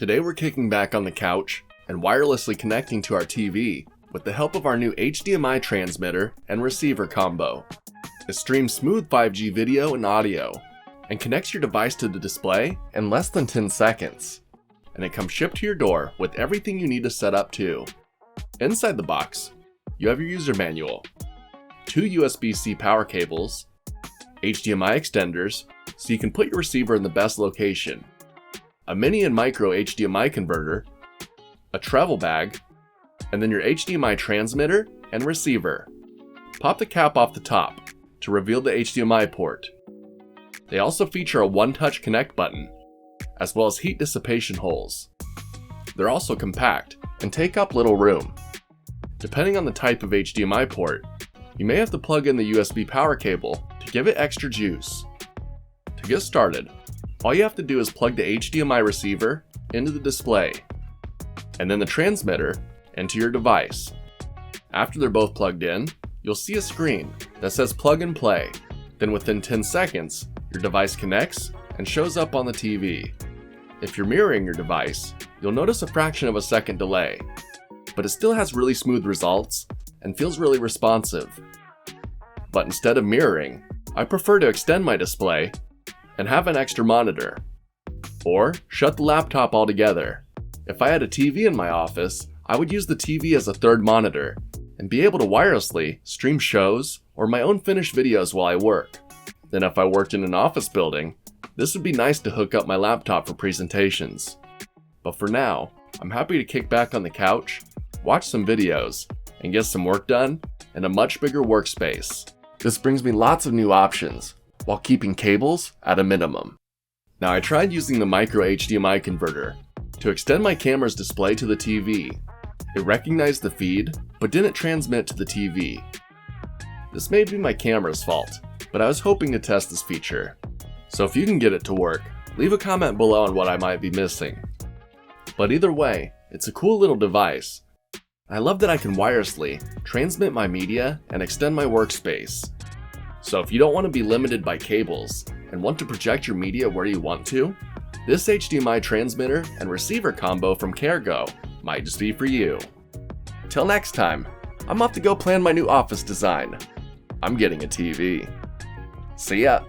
Today we're kicking back on the couch and wirelessly connecting to our TV with the help of our new HDMI transmitter and receiver combo. It streams smooth 5G video and audio and connects your device to the display in less than 10 seconds. And it comes shipped to your door with everything you need to set up too. Inside the box, you have your user manual, 2 USB-C power cables, HDMI extenders so you can put your receiver in the best location, a mini and micro HDMI converter, a travel bag, and then your HDMI transmitter and receiver. Pop the cap off the top to reveal the HDMI port. They also feature a one-touch connect button, as well as heat dissipation holes. They're also compact and take up little room. Depending on the type of HDMI port, you may have to plug in the USB power cable to give it extra juice. To get started, all you have to do is plug the HDMI receiver into the display, and then the transmitter into your device. After they're both plugged in, you'll see a screen that says plug and play. Then within 10 seconds, your device connects and shows up on the TV. If you're mirroring your device, you'll notice a fraction of a second delay, but it still has really smooth results and feels really responsive. But instead of mirroring, I prefer to extend my display and have an extra monitor, or shut the laptop altogether. If I had a TV in my office, I would use the TV as a third monitor and be able to wirelessly stream shows or my own finished videos while I work. Then if I worked in an office building, this would be nice to hook up my laptop for presentations. But for now, I'm happy to kick back on the couch, watch some videos, and get some work done in a much bigger workspace. This brings me lots of new options, while keeping cables at a minimum. Now I tried using the micro HDMI converter to extend my camera's display to the TV. It recognized the feed, but didn't transmit to the TV. This may be my camera's fault, but I was hoping to test this feature. So if you can get it to work, leave a comment below on what I might be missing. But either way, it's a cool little device. I love that I can wirelessly transmit my media and extend my workspace. So if you don't want to be limited by cables and want to project your media where you want to, this HDMI transmitter and receiver combo from Carego might just be for you. Till next time, I'm off to go plan my new office design. I'm getting a TV. See ya!